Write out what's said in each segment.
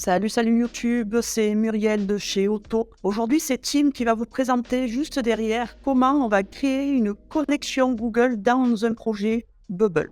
Salut YouTube, c'est Muriel de chez Otto. Aujourd'hui, c'est Tim qui va vous présenter juste derrière comment on va créer une connexion Google dans un projet Bubble.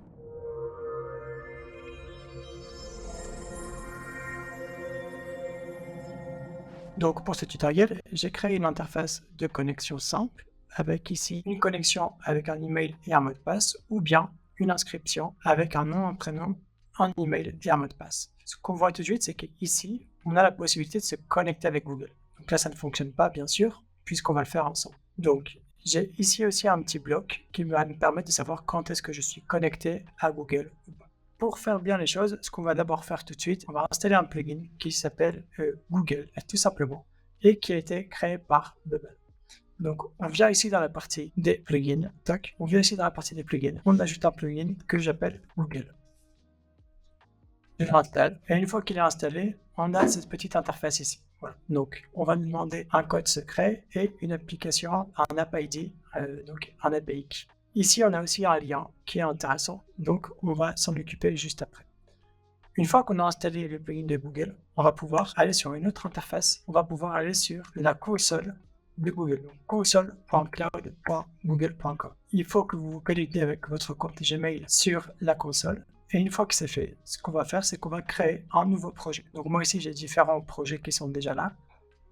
Donc pour ce tutoriel, j'ai créé une interface de connexion simple avec ici une connexion avec un email et un mot de passe ou bien une inscription avec un nom, un prénom, un email et un mot de passe. Ce qu'on voit tout de suite, c'est qu'ici, on a la possibilité de se connecter avec Google. Donc là, ça ne fonctionne pas, bien sûr, puisqu'on va le faire ensemble. Donc, j'ai ici aussi un petit bloc qui va me permettre de savoir quand est-ce que je suis connecté à Google ou pas. Pour faire bien les choses, ce qu'on va d'abord faire tout de suite, on va installer un plugin qui s'appelle Google, tout simplement, et qui a été créé par Bubble. Donc, on vient ici dans la partie des plugins, on ajoute un plugin que j'appelle Google. Je l'installe, et une fois qu'il est installé, on a cette petite interface ici. Voilà. Donc, on va nous demander un code secret et une application, un app ID, donc un API. Ici, on a aussi un lien qui est intéressant, donc on va s'en occuper juste après. Une fois qu'on a installé le plugin de Google, on va pouvoir aller sur une autre interface, on va pouvoir aller sur la console de Google, donc console.cloud.google.com. Il faut que vous vous connectez avec votre compte Gmail sur la console, et une fois que c'est fait, ce qu'on va faire, c'est qu'on va créer un nouveau projet. Donc moi ici, j'ai différents projets qui sont déjà là,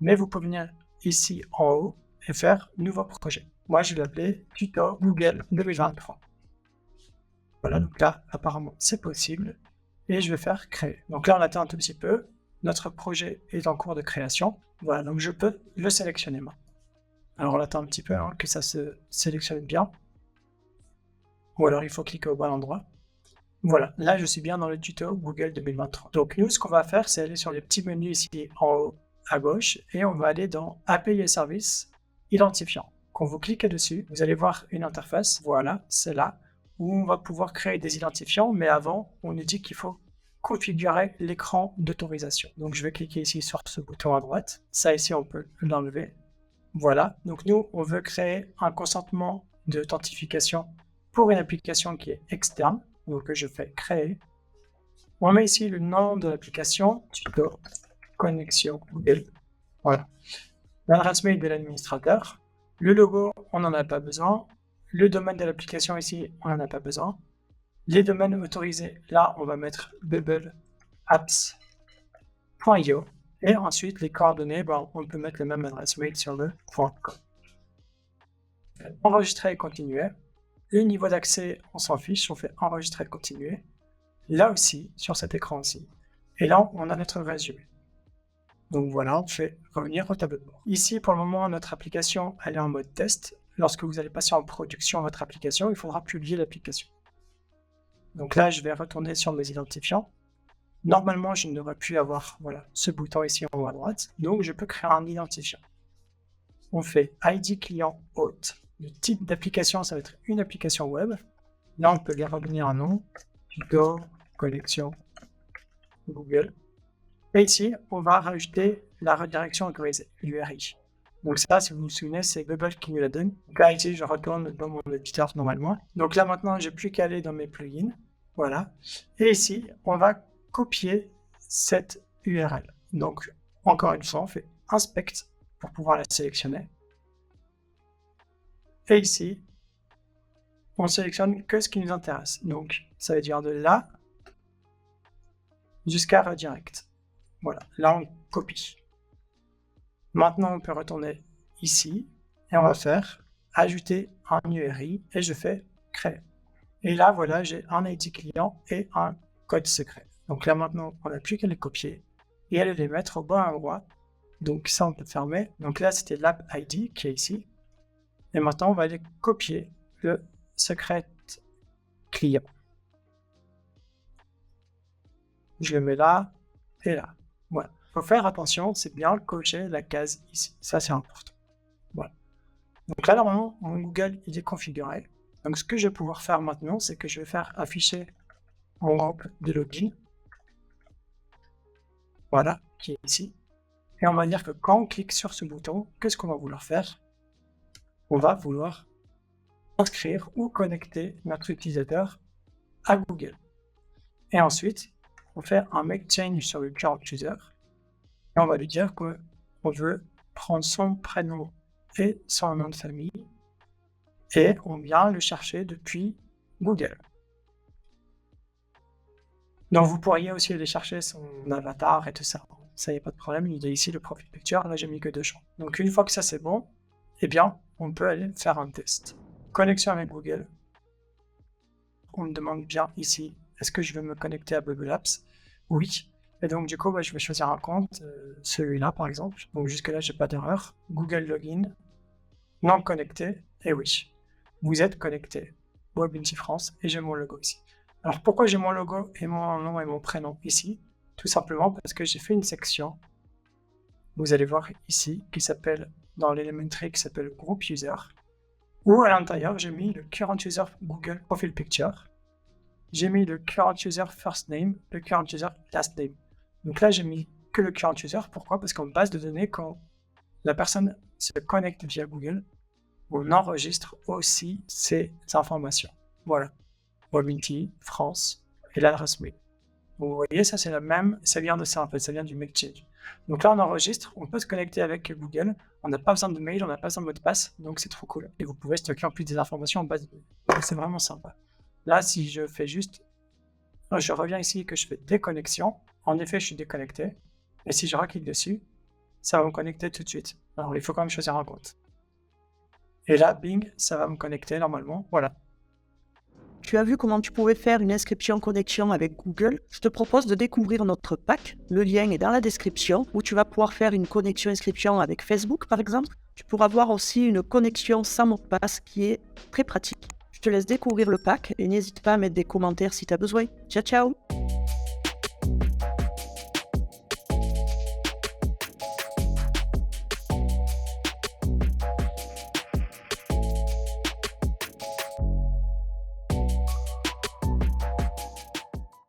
mais vous pouvez venir ici en haut et faire nouveau projet. Moi, je vais l'appeler Tuto Google 2023. Voilà, donc là, apparemment, c'est possible. Et je vais faire créer. Donc là, on attend un tout petit peu. Notre projet est en cours de création. Voilà, donc je peux le sélectionner maintenant. Alors, on attend un petit peu que ça se sélectionne bien. Ou alors, il faut cliquer au bon endroit. Voilà, là, je suis bien dans le tuto Google 2023. Donc, nous, ce qu'on va faire, c'est aller sur le petit menu ici en haut à gauche et on va aller dans API et services identifiant. Quand vous cliquez dessus, vous allez voir une interface, voilà, c'est là, où on va pouvoir créer des identifiants, mais avant, on nous dit qu'il faut configurer l'écran d'autorisation. Donc je vais cliquer ici sur ce bouton à droite, ça ici on peut l'enlever. Voilà, donc nous, on veut créer un consentement d'authentification pour une application qui est externe, donc je fais créer. On met ici le nom de l'application, tuto connexion Google. Voilà. L'adresse mail de l'administrateur. Le logo, on n'en a pas besoin. Le domaine de l'application ici, on n'en a pas besoin. Les domaines autorisés, là, on va mettre bubbleapps.io. Et ensuite, les coordonnées, on peut mettre la même adresse mail sur le .com. Enregistrer et continuer. Le niveau d'accès, on s'en fiche, on fait enregistrer et continuer. Là aussi, sur cet écran aussi. Et là, on a notre résumé. Donc voilà, on fait revenir au tableau de bord. Ici, pour le moment, notre application, elle est en mode test. Lorsque vous allez passer en production votre application, il faudra publier l'application. Donc là, je vais retourner sur mes identifiants. Normalement, je ne devrais plus avoir ce bouton ici en haut à droite. Donc, je peux créer un identifiant. On fait ID client hôte. Le type d'application, ça va être une application web. Là, on peut lui revenir un nom. Tuto, collection, Google. Et ici, on va rajouter la redirection autorisée, l'URI. Donc ça, si vous vous souvenez, c'est Bubble qui nous la donne. Donc là, ici, je retourne dans mon éditeur normalement. Donc là, maintenant, j'ai plus qu'à aller dans mes plugins. Voilà. Et ici, on va copier cette URL. Donc, encore une fois, on fait Inspect pour pouvoir la sélectionner. Et ici, on sélectionne que ce qui nous intéresse. Donc, ça veut dire de là jusqu'à redirect. Voilà, là on copie. Maintenant, on peut retourner ici et on va faire ajouter un URI et je fais créer. Et là, voilà, j'ai un ID client et un code secret. Donc là, maintenant, on n'a plus qu'à les copier et aller les mettre au bon endroit. Donc ça, on peut fermer. Donc là, c'était l'app ID qui est ici. Et maintenant, on va aller copier le secret client. Je le mets là et là. Voilà. Il faut faire attention, c'est bien cocher la case ici. Ça, c'est important. Voilà. Donc là, normalement, mon Google, il est configuré. Donc, ce que je vais pouvoir faire maintenant, c'est que je vais faire afficher mon groupe de login. Voilà, qui est ici. Et on va dire que quand on clique sur ce bouton, qu'est-ce qu'on va vouloir faire? On va vouloir inscrire ou connecter notre utilisateur à Google. Et ensuite, on fait un make change sur le current user Et on va lui dire qu'on veut prendre son prénom et son nom de famille et on vient le chercher depuis Google. Donc vous pourriez aussi aller chercher son avatar et tout ça. Ça, y a pas de problème, il est ici le profil picture, là j'ai mis que 2 champs. Donc une fois que ça c'est bon, eh bien on peut aller faire un test. Connexion avec Google. On me demande bien ici, est-ce que je veux me connecter à Bubble Apps? Oui. Et donc du coup, je vais choisir un compte, celui-là par exemple. Donc jusque là, j'ai pas d'erreur. Google Login, non connecté, et oui. Vous êtes connecté. Webinti France, et j'ai mon logo ici. Alors pourquoi j'ai mon logo et mon nom et mon prénom ici? Tout simplement parce que j'ai fait une section, vous allez voir ici, qui s'appelle, dans l'Elementary, qui s'appelle Group User, où à l'intérieur, j'ai mis le Current User Google Profile Picture. J'ai mis le Current User First Name, le Current User Last Name. Donc là, j'ai mis que le Current User. Pourquoi? Parce qu'en base de données, quand la personne se connecte via Google, on enregistre aussi ces informations. Voilà. Webinti, France et l'adresse mail. Vous voyez, ça c'est la même, ça vient de ça en fait, ça vient du make change. Donc là on enregistre, on peut se connecter avec Google, on n'a pas besoin de mail, on n'a pas besoin de mot de passe, donc c'est trop cool. Et vous pouvez stocker en plus des informations en base de données. Donc c'est vraiment sympa. Là si je fais juste, je reviens ici que je fais déconnexion, en effet je suis déconnecté, et si je reclique dessus, ça va me connecter tout de suite. Alors il faut quand même choisir un compte. Et là, bing, ça va me connecter normalement, voilà. Tu as vu comment tu pouvais faire une inscription connexion avec Google? Je te propose de découvrir notre pack. Le lien est dans la description où tu vas pouvoir faire une connexion inscription avec Facebook par exemple. Tu pourras voir aussi une connexion sans mot de passe qui est très pratique. Je te laisse découvrir le pack et n'hésite pas à mettre des commentaires si tu as besoin. Ciao ciao!